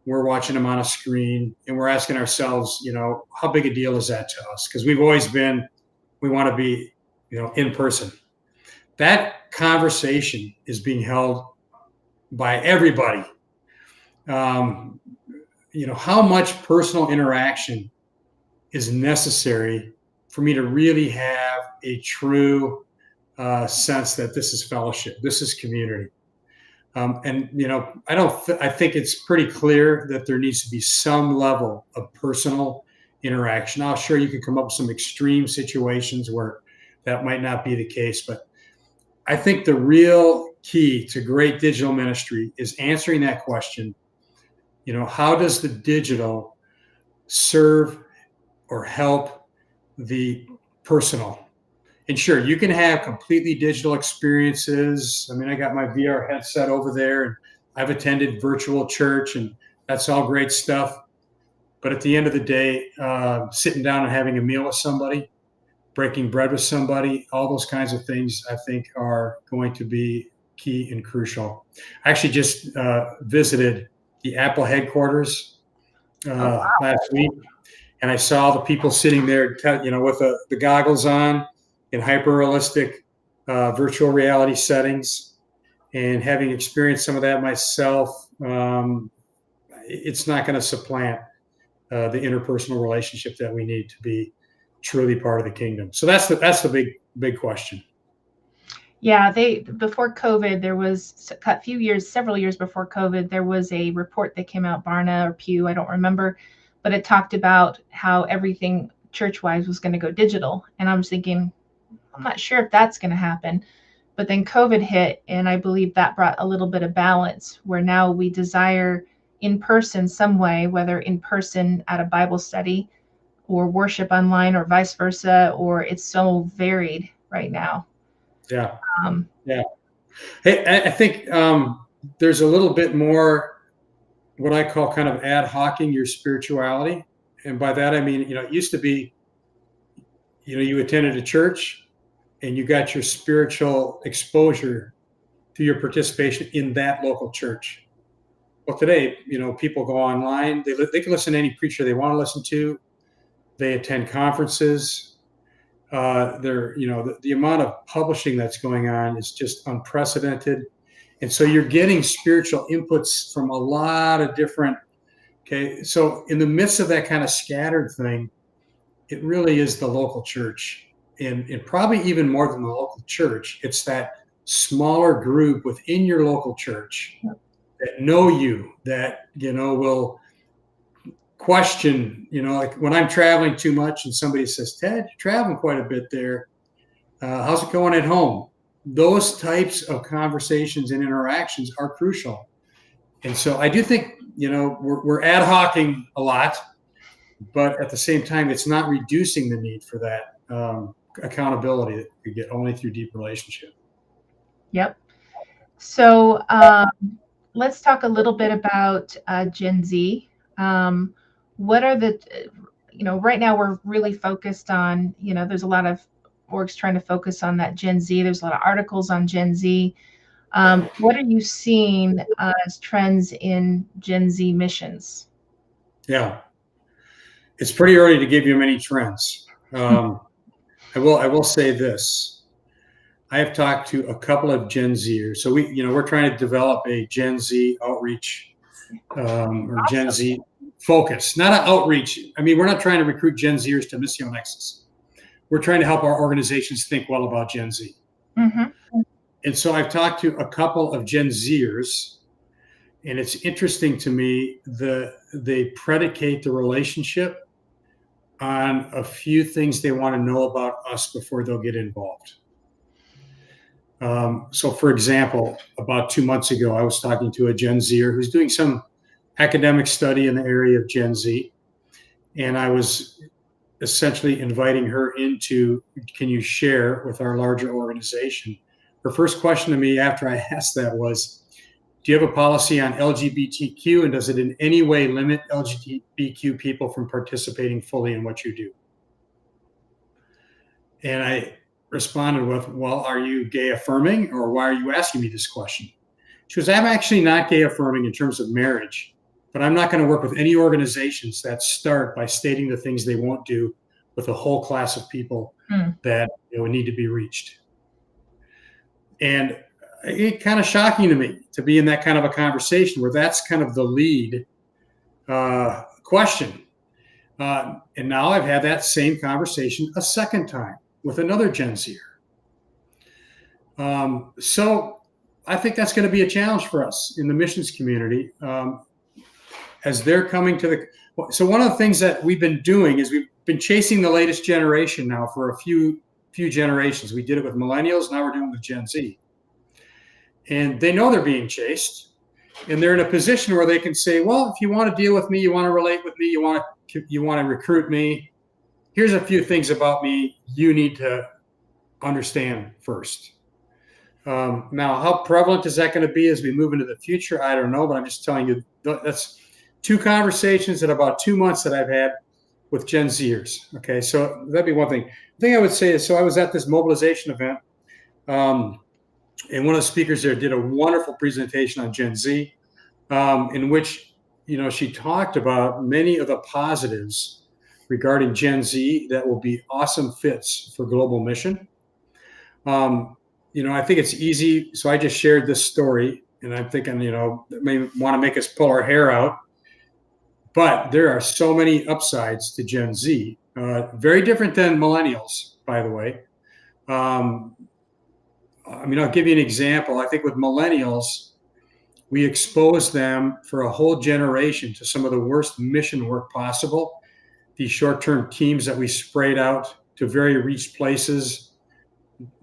We're watching them on a screen and we're asking ourselves, how big a deal is that to us? Because we've always been, we want to be, in person. That conversation is being held by everybody. How much personal interaction is necessary for me to really have a true sense that this is fellowship, this is community. And I think it's pretty clear that there needs to be some level of personal interaction. Now, sure, you can come up with some extreme situations where that might not be the case, but I think the real key to great digital ministry is answering that question. How does the digital serve or help the personal? And sure, you can have completely digital experiences. I mean, I got my VR headset over there, and I've attended virtual church, and that's all great stuff. But at the end of the day, sitting down and having a meal with somebody, breaking bread with somebody, all those kinds of things, I think, are going to be key and crucial. I actually just visited the Apple headquarters last week, and I saw the people sitting there, with the goggles on in hyper-realistic virtual reality settings, and having experienced some of that myself, it's not going to supplant the interpersonal relationship that we need to be truly part of the kingdom. So that's the big question. Yeah, before COVID, there was several years before COVID, there was a report that came out, Barna or Pew, I don't remember, but it talked about how everything church-wise was going to go digital. And I was thinking, I'm not sure if that's going to happen. But then COVID hit, and I believe that brought a little bit of balance, where now we desire in person some way, whether in person at a Bible study or worship online or vice versa, or it's so varied right now. Yeah. Hey, I think there's a little bit more what I call kind of ad hocing your spirituality. And by that, I mean, it used to be, you attended a church and you got your spiritual exposure through your participation in that local church. Well, today, people go online, they can listen to any preacher they want to listen to. They attend conferences. The amount of publishing that's going on is just unprecedented. And so you're getting spiritual inputs from a lot of different, so in the midst of that kind of scattered thing, it really is the local church. And probably even more than the local church, it's that smaller group within your local church that know you, that, will question, like when I'm traveling too much and somebody says, Ted, you're traveling quite a bit there. How's it going at home? Those types of conversations and interactions are crucial. And so I do think, we're ad hocing a lot, but at the same time, it's not reducing the need for that accountability that you get only through deep relationship. Yep. So let's talk a little bit about Gen Z. What are right now we're really focused on, there's a lot of orgs trying to focus on that Gen Z. There's a lot of articles on Gen Z. What are you seeing as trends in Gen Z missions? Yeah, it's pretty early to give you many trends. I will say this. I have talked to a couple of Gen Zers. So we're trying to develop a Gen Z outreach or Gen Z focus, not an outreach. I mean, we're not trying to recruit Gen Zers to Missio Nexus. We're trying to help our organizations think well about Gen Z. Mm-hmm. And so I've talked to a couple of Gen Zers, and it's interesting to me they predicate the relationship on a few things they want to know about us before they'll get involved. So, for example, about 2 months ago, I was talking to a Gen Zer who's doing some academic study in the area of Gen Z, and I was essentially inviting her into, can you share with our larger organization? Her first question to me after I asked that was, do you have a policy on LGBTQ, and does it in any way limit LGBTQ people from participating fully in what you do? And I responded with, well, are you gay affirming, or why are you asking me this question? She goes, I'm actually not gay affirming in terms of marriage, but I'm not going to work with any organizations that start by stating the things they won't do with a whole class of people that need to be reached. And it's kind of shocking to me to be in that kind of a conversation where that's kind of the lead question. And now I've had that same conversation a second time with another Gen Zer. So I think that's going to be a challenge for us in the missions community as they're coming to the. So one of the things that we've been doing is we've been chasing the latest generation now for a few generations. We did it with millennials. Now we're doing it with Gen Z. And they know they're being chased. And they're in a position where they can say, well, if you want to deal with me, you want to relate with me, you want to recruit me, here's a few things about me you need to understand first. Now, how prevalent is that going to be as we move into the future? I don't know, but I'm just telling you, that's 2 conversations in about 2 months that I've had with Gen Zers. Okay, so that'd be one thing. The thing I would say is, so I was at this mobilization event, and one of the speakers there did a wonderful presentation on Gen Z, in which, she talked about many of the positives regarding Gen Z that will be awesome fits for global mission. I think it's easy. So I just shared this story, and I'm thinking, it may want to make us pull our hair out. But there are so many upsides to Gen Z, very different than millennials, by the way. I'll give you an example. I think with millennials, we expose them for a whole generation to some of the worst mission work possible. These short-term teams that we sprayed out to very reached places,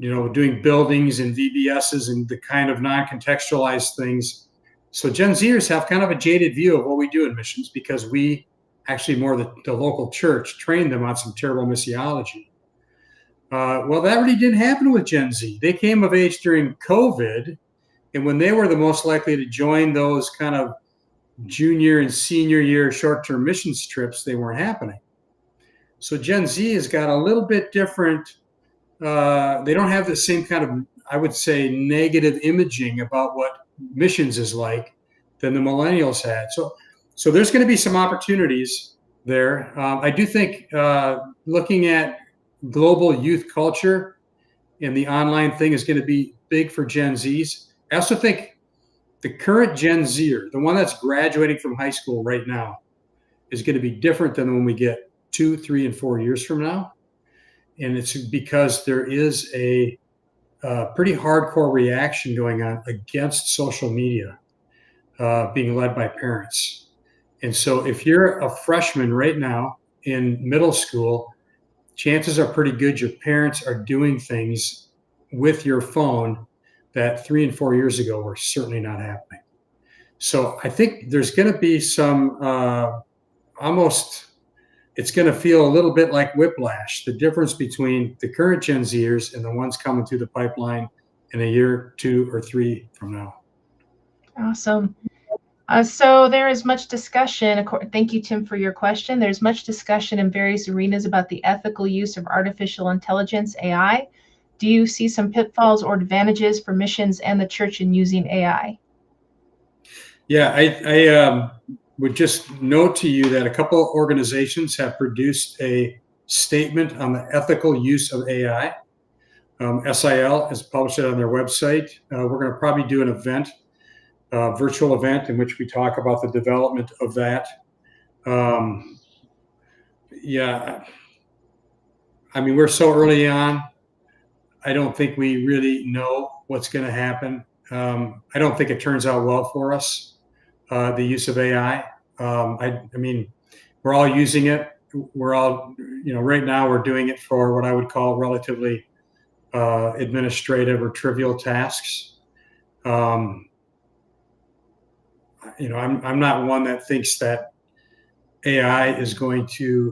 doing buildings and VBSs and the kind of non-contextualized things. So Gen Zers have kind of a jaded view of what we do in missions because we actually more the local church trained them on some terrible missiology. Well, that really didn't happen with Gen Z. They came of age during COVID, and when they were the most likely to join those kind of junior and senior year short-term missions trips, they weren't happening. So Gen Z has got a little bit different. They don't have the same kind of, I would say, negative imaging about what missions is like than the millennials had. So there's going to be some opportunities there. I do think looking at global youth culture and the online thing is going to be big for Gen Zs. I also think the current Gen Zer, the one that's graduating from high school right now, is going to be different than when we get 2, 3, and 4 years from now. And it's because there is a pretty hardcore reaction going on against social media being led by parents. And so if you're a freshman right now in middle school, chances are pretty good your parents are doing things with your phone that 3 and 4 years ago were certainly not happening. So I think there's going to be some it's going to feel a little bit like whiplash, the difference between the current Gen Zers and the ones coming through the pipeline in a year, 2, or 3 from now. Awesome. So there is much discussion. Thank you, Tim, for your question. There's much discussion in various arenas about the ethical use of artificial intelligence, AI. Do you see some pitfalls or advantages for missions and the church in using AI? Yeah, I would just note to you that a couple of organizations have produced a statement on the ethical use of AI. SIL has published it on their website. We're going to probably do an event, virtual event, in which we talk about the development of that. We're so early on. I don't think we really know what's going to happen. I don't think it turns out well for us, the use of AI. We're all using it. We're all, right now we're doing it for what I would call relatively administrative or trivial tasks. I'm not one that thinks that AI is going to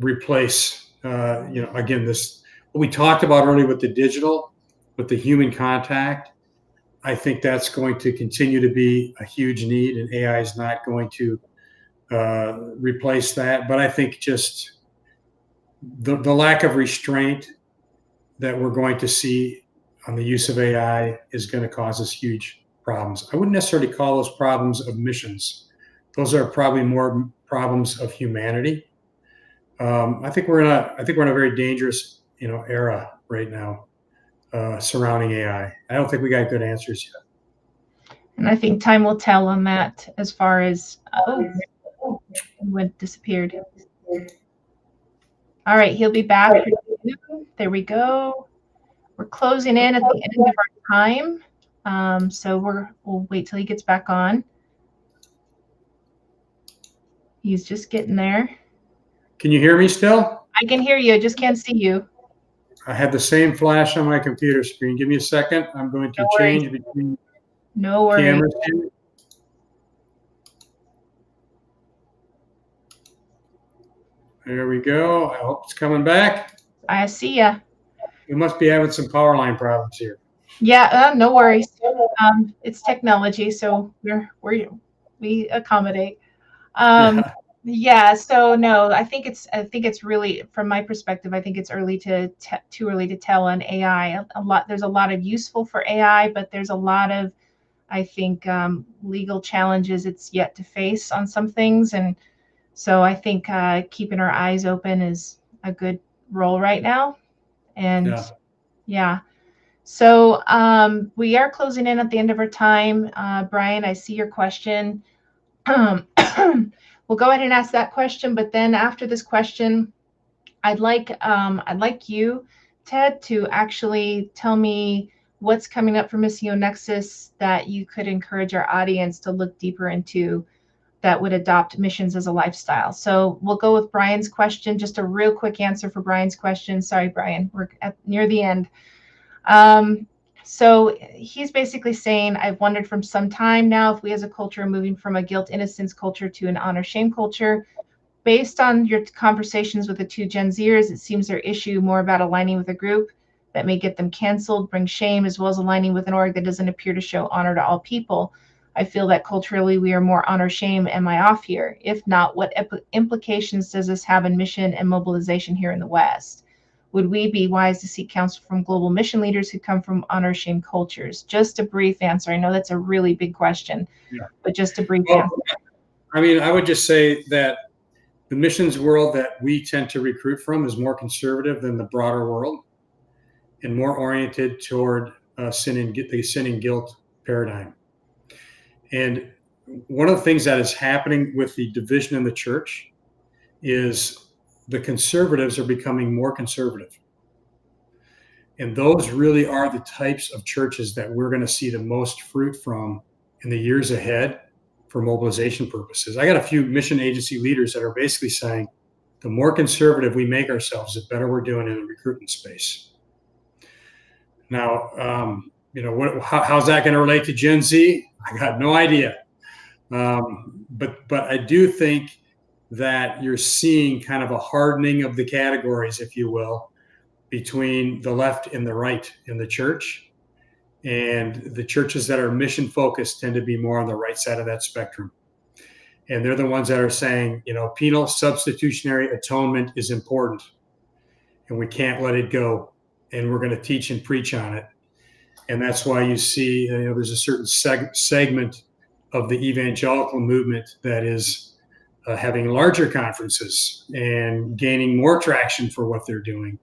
replace, again, this, what we talked about earlier with the digital, with the human contact. I think that's going to continue to be a huge need, and AI is not going to replace that. But I think just the lack of restraint that we're going to see on the use of AI is going to cause us huge problems. I wouldn't necessarily call those problems of missions. Those are probably more problems of humanity. I think we're in a very dangerous, era right now surrounding AI. I don't think we got good answers yet. And I think time will tell on that as far as, went disappeared. All right, he'll be back pretty soon. There we go. We're closing in at the end of our time. So we'll wait till he gets back on. He's just getting there. Can you hear me still? I can hear you. I just can't see you. I have the same flash on my computer screen. Give me a second. I'm going to change between cameras here. There we go. I hope it's coming back. I see ya. We must be having some power line problems here. Yeah, no worries. It's technology, so we accommodate. Yeah. So no, I think it's really, from my perspective, I think it's too early to tell on AI. There's a lot of useful for AI, but there's a lot of, I think, legal challenges it's yet to face on some things, and so I think keeping our eyes open is a good role right now. And yeah. So we are closing in at the end of our time. Brian, I see your question. We'll go ahead and ask that question, but then after this question, I'd like you, Ted, to actually tell me what's coming up for Missio Nexus that you could encourage our audience to look deeper into, that would adopt missions as a lifestyle. So we'll go with Brian's question. Just a real quick answer for Brian's question. Sorry, Brian, we're near the end. So he's basically saying, I've wondered from some time now if we as a culture are moving from a guilt innocence culture to an honor shame culture. Based on your conversations with the two Gen Zers, it seems their issue more about aligning with a group that may get them canceled, bring shame, as well as aligning with an org that doesn't appear to show honor to all people. I feel that culturally we are more honor shame. Am I off here? If not, what implications does this have in mission and mobilization here in the West? Would we be wise to seek counsel from global mission leaders who come from honor shame cultures? Just a brief answer. I know that's a really big question, but just a brief answer. I mean, I would just say that the missions world that we tend to recruit from is more conservative than the broader world and more oriented toward the sin and guilt paradigm. And one of the things that is happening with the division in the church is the conservatives are becoming more conservative. And those really are the types of churches that we're going to see the most fruit from in the years ahead for mobilization purposes. I got a few mission agency leaders that are basically saying the more conservative we make ourselves, the better we're doing in the recruitment space. Now, how's that going to relate to Gen Z? I got no idea. But I do think that you're seeing kind of a hardening of the categories, if you will, between the left and the right in the church. And the churches that are mission focused tend to be more on the right side of that spectrum. And they're the ones that are saying, penal substitutionary atonement is important and we can't let it go. And we're going to teach and preach on it. And that's why you see, there's a certain segment of the evangelical movement that is having larger conferences and gaining more traction for what they're doing.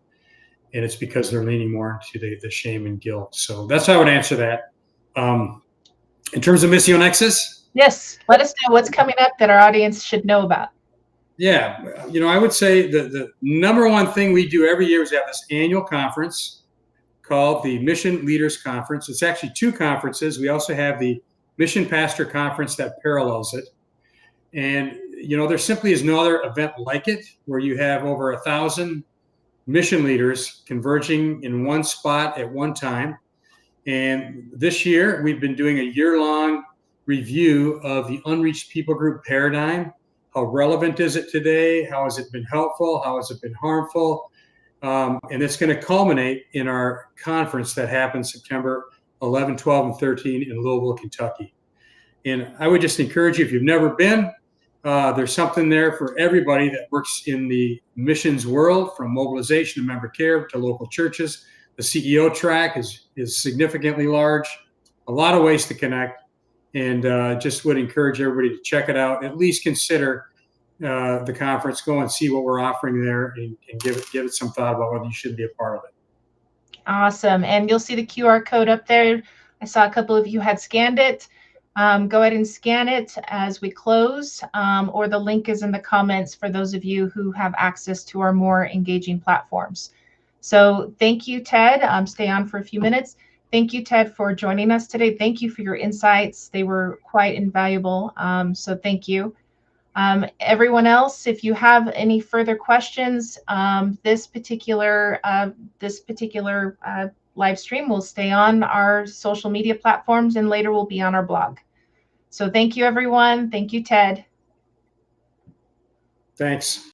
And it's because they're leaning more into the shame and guilt. So that's how I would answer that. In terms of Missio Nexus? Yes. Let us know what's coming up that our audience should know about. Yeah. I would say the number one thing we do every year is have this annual conference called the Mission Leaders Conference. It's actually two conferences. We also have the Mission Pastor Conference that parallels it. And, there simply is no other event like it where you have over 1,000 mission leaders converging in one spot at one time. And this year, we've been doing a year-long review of the unreached people group paradigm. How relevant is it today? How has it been helpful? How has it been harmful? And it's going to culminate in our conference that happens September 11, 12, and 13 in Louisville, Kentucky. And I would just encourage you, if you've never been, there's something there for everybody that works in the missions world, from mobilization to member care to local churches. The CEO track is significantly large, a lot of ways to connect, and just would encourage everybody to check it out. At least consider the conference, go and see what we're offering there, and give it some thought about whether you should be a part of it. Awesome. And you'll see the QR code up there. I saw a couple of you had scanned it. Go ahead and scan it as we close, or the link is in the comments for those of you who have access to our more engaging platforms. So thank you, Ted. Stay on for a few minutes. Thank you, Ted, for joining us today. Thank you for your insights. They were quite invaluable. So thank you. Everyone else, if you have any further questions, this particular live stream will stay on our social media platforms and later will be on our blog. So thank you, everyone. Thank you, Ted. Thanks.